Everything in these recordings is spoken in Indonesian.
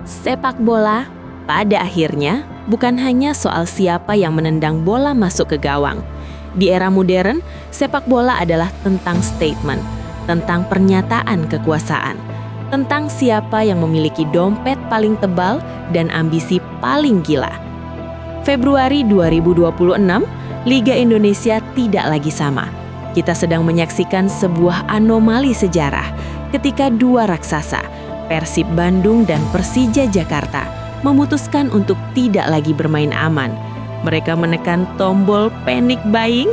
Sepak bola, pada akhirnya, bukan hanya soal siapa yang menendang bola masuk ke gawang. Di era modern, sepak bola adalah tentang statement, tentang pernyataan kekuasaan, tentang siapa yang memiliki dompet paling tebal dan ambisi paling gila. Februari 2026, Liga Indonesia tidak lagi sama. Kita sedang menyaksikan sebuah anomali sejarah ketika dua raksasa, Persib Bandung dan Persija Jakarta, memutuskan untuk tidak lagi bermain aman. Mereka menekan tombol panic buying?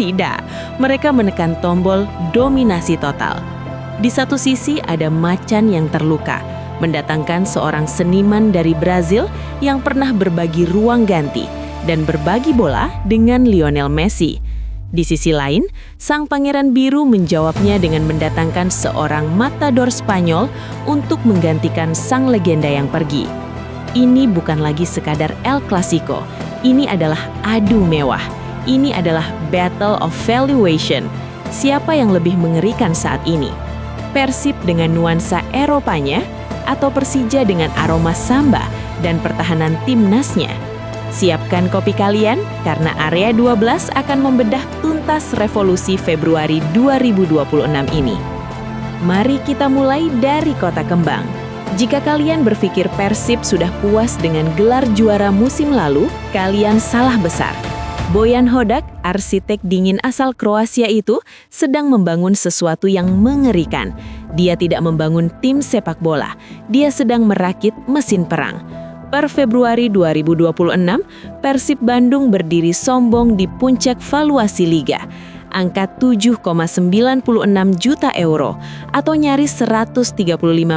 Tidak, mereka menekan tombol dominasi total. Di satu sisi ada macan yang terluka, mendatangkan seorang seniman dari Brazil yang pernah berbagi ruang ganti dan berbagi bola dengan Lionel Messi. Di sisi lain, sang pangeran biru menjawabnya dengan mendatangkan seorang matador Spanyol untuk menggantikan sang legenda yang pergi. Ini bukan lagi sekadar El Clasico, ini adalah adu mewah. Ini adalah battle of valuation. Siapa yang lebih mengerikan saat ini? Persib dengan nuansa Eropanya atau Persija dengan aroma samba dan pertahanan timnasnya? Siapkan kopi kalian, karena Area 12 akan membedah tuntas revolusi Februari 2026 ini. Mari kita mulai dari Kota Kembang. Jika kalian berpikir Persib sudah puas dengan gelar juara musim lalu, kalian salah besar. Bojan Hodak, arsitek dingin asal Kroasia itu, sedang membangun sesuatu yang mengerikan. Dia tidak membangun tim sepak bola, dia sedang merakit mesin perang. Per Februari 2026, Persib Bandung berdiri sombong di puncak valuasi Liga. Angka 7,96 juta euro atau nyaris 135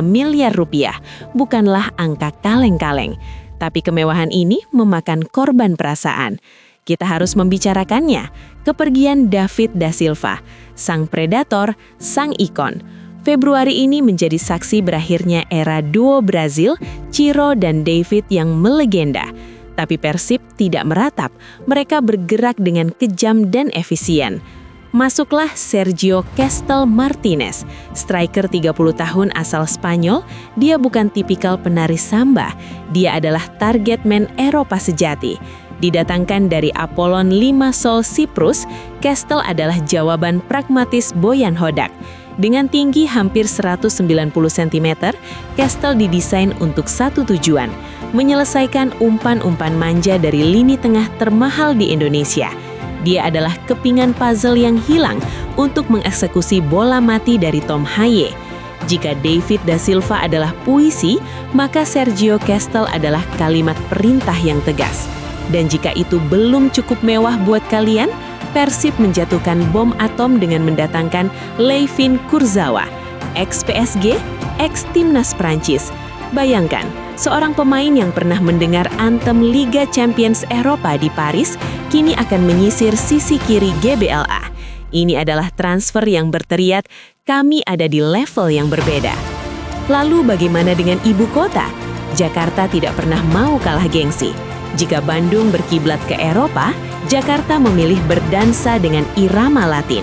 miliar rupiah bukanlah angka kaleng-kaleng. Tapi kemewahan ini memakan korban perasaan. Kita harus membicarakannya, kepergian David da Silva, sang predator, sang ikon. Februari ini menjadi saksi berakhirnya era duo Brazil, Ciro dan David yang melegenda. Tapi Persib tidak meratap, mereka bergerak dengan kejam dan efisien. Masuklah Sergio Castel Martinez, striker 30 tahun asal Spanyol. Dia bukan tipikal penari samba, dia adalah target man Eropa sejati. Didatangkan dari Apollon Limassol Siprus, Castel adalah jawaban pragmatis Bojan Hodak. Dengan tinggi hampir 190 cm, Castel didesain untuk satu tujuan, menyelesaikan umpan-umpan manja dari lini tengah termahal di Indonesia. Dia adalah kepingan puzzle yang hilang untuk mengeksekusi bola mati dari Tom Haye. Jika David da Silva adalah puisi, maka Sergio Castel adalah kalimat perintah yang tegas. Dan jika itu belum cukup mewah buat kalian, Persib menjatuhkan bom atom dengan mendatangkan Layvin Kurzawa, ex-PSG, ex-timnas Prancis. Bayangkan, seorang pemain yang pernah mendengar anthem Liga Champions Eropa di Paris, kini akan menyisir sisi kiri GBLA. Ini adalah transfer yang berteriak, kami ada di level yang berbeda. Lalu bagaimana dengan ibu kota? Jakarta tidak pernah mau kalah gengsi. Jika Bandung berkiblat ke Eropa, Jakarta memilih berdansa dengan irama Latin.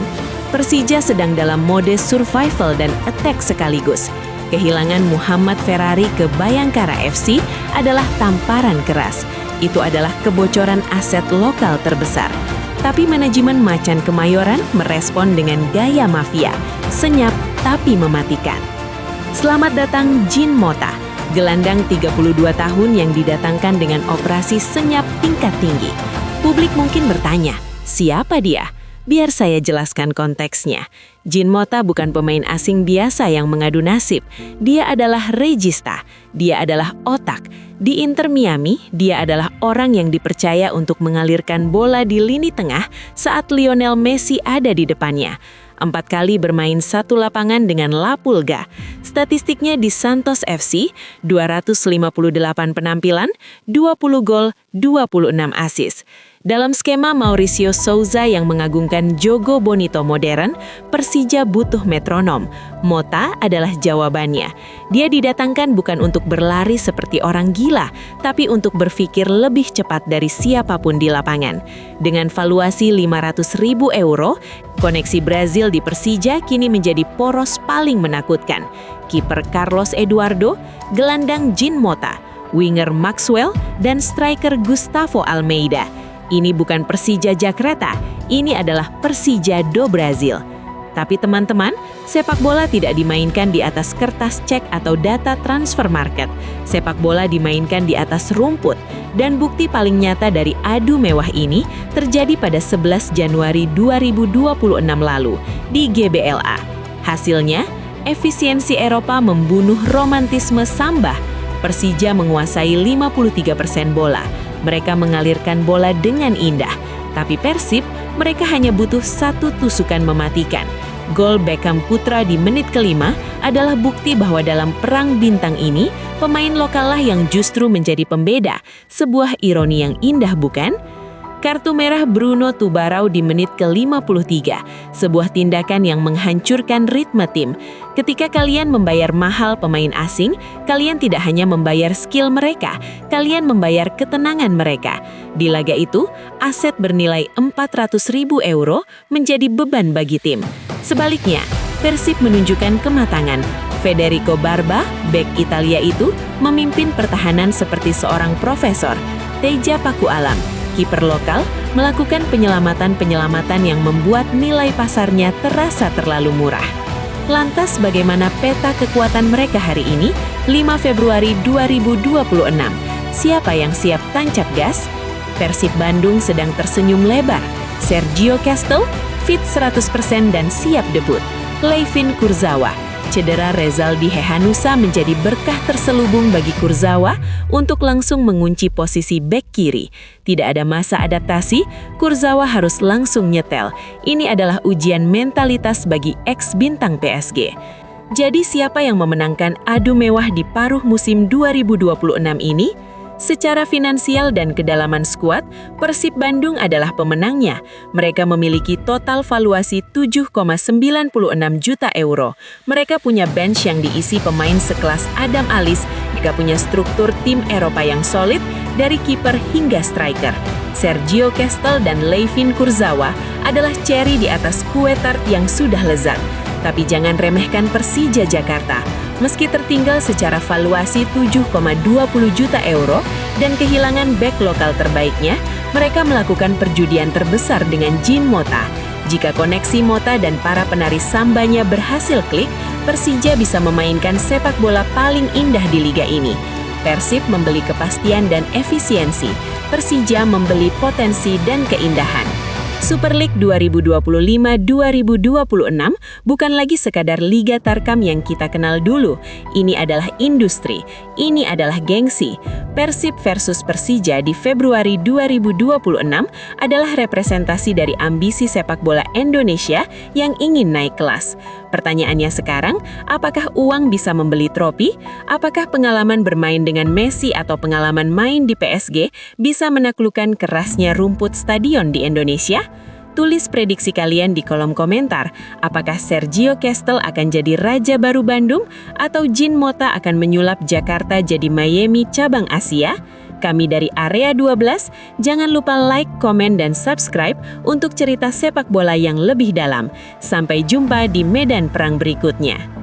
Persija sedang dalam mode survival dan attack sekaligus. Kehilangan Muhammad Ferrari ke Bayangkara FC adalah tamparan keras. Itu adalah kebocoran aset lokal terbesar. Tapi manajemen Macan Kemayoran merespon dengan gaya mafia, senyap tapi mematikan. Selamat datang Jean Mota, gelandang 32 tahun yang didatangkan dengan operasi senyap tingkat tinggi. Publik mungkin bertanya, siapa dia? Biar saya jelaskan konteksnya. Jean Mota bukan pemain asing biasa yang mengadu nasib. Dia adalah regista, dia adalah otak. Di Inter Miami, dia adalah orang yang dipercaya untuk mengalirkan bola di lini tengah saat Lionel Messi ada di depannya. 4 kali bermain satu lapangan dengan La Pulga. Statistiknya di Santos FC, 258 penampilan, 20 gol, 26 assist. Dalam skema Mauricio Souza yang mengagungkan Jogo Bonito modern, Persija butuh metronom. Mota adalah jawabannya. Dia didatangkan bukan untuk berlari seperti orang gila, tapi untuk berpikir lebih cepat dari siapapun di lapangan. Dengan valuasi 500.000 euro, koneksi Brazil di Persija kini menjadi poros paling menakutkan. kiper Carlos Eduardo, gelandang Jean Mota, winger Maxwell, dan striker Gustavo Almeida. Ini bukan Persija Jakarta, ini adalah Persija do Brasil. Tapi teman-teman, sepak bola tidak dimainkan di atas kertas cek atau data transfer market. Sepak bola dimainkan di atas rumput. Dan bukti paling nyata dari adu mewah ini terjadi pada 11 Januari 2026 lalu di GBLA. Hasilnya, efisiensi Eropa membunuh romantisme Samba. Persija menguasai 53% bola. Mereka mengalirkan bola dengan indah. Tapi Persib, mereka hanya butuh satu tusukan mematikan. Gol Beckham Putra di menit kelima adalah bukti bahwa dalam perang bintang ini, pemain lokallah yang justru menjadi pembeda. Sebuah ironi yang indah, bukan? Kartu merah Bruno Tubarão di menit ke-53, sebuah tindakan yang menghancurkan ritme tim. Ketika kalian membayar mahal pemain asing, kalian tidak hanya membayar skill mereka, kalian membayar ketenangan mereka. Di laga itu, aset bernilai 400.000 euro menjadi beban bagi tim. Sebaliknya, Persib menunjukkan kematangan. Federico Barba, bek Italia itu, memimpin pertahanan seperti seorang profesor. Teja Paku Alam, kiper lokal, melakukan penyelamatan-penyelamatan yang membuat nilai pasarnya terasa terlalu murah. Lantas bagaimana peta kekuatan mereka hari ini, 5 Februari 2026? Siapa yang siap tancap gas? Persib Bandung sedang tersenyum lebar. Sergio Castel, fit 100% dan siap debut. Leivin Kurzawa, cedera Rezaldi Hehanusa menjadi berkah terselubung bagi Kurzawa untuk langsung mengunci posisi bek kiri. Tidak ada masa adaptasi, Kurzawa harus langsung nyetel. Ini adalah ujian mentalitas bagi ex-bintang PSG. Jadi siapa yang memenangkan adu mewah di paruh musim 2026 ini? Secara finansial dan kedalaman skuad, Persib Bandung adalah pemenangnya. Mereka memiliki total valuasi 7,96 juta euro. Mereka punya bench yang diisi pemain sekelas Adam Alis. Mereka punya struktur tim Eropa yang solid, dari kiper hingga striker. Sergio Castel dan Leivin Kurzawa adalah cherry di atas kue tart yang sudah lezat. Tapi jangan remehkan Persija Jakarta. Meski tertinggal secara valuasi 7,20 juta euro dan kehilangan bek lokal terbaiknya, mereka melakukan perjudian terbesar dengan Jean Mota. Jika koneksi Mota dan para penari sambanya berhasil klik, Persija bisa memainkan sepak bola paling indah di liga ini. Persib membeli kepastian dan efisiensi, Persija membeli potensi dan keindahan. Super League 2025-2026 bukan lagi sekadar Liga Tarkam yang kita kenal dulu. Ini adalah industri, ini adalah gengsi. Persib versus Persija di Februari 2026 adalah representasi dari ambisi sepak bola Indonesia yang ingin naik kelas. Pertanyaannya sekarang, apakah uang bisa membeli trofi? Apakah pengalaman bermain dengan Messi atau pengalaman main di PSG bisa menaklukkan kerasnya rumput stadion di Indonesia? Tulis prediksi kalian di kolom komentar. Apakah Sergio Castel akan jadi raja baru Bandung atau Jean Mota akan menyulap Jakarta jadi Miami cabang Asia? Kami dari Area 12, jangan lupa like, komen, dan subscribe untuk cerita sepak bola yang lebih dalam. Sampai jumpa di medan perang berikutnya.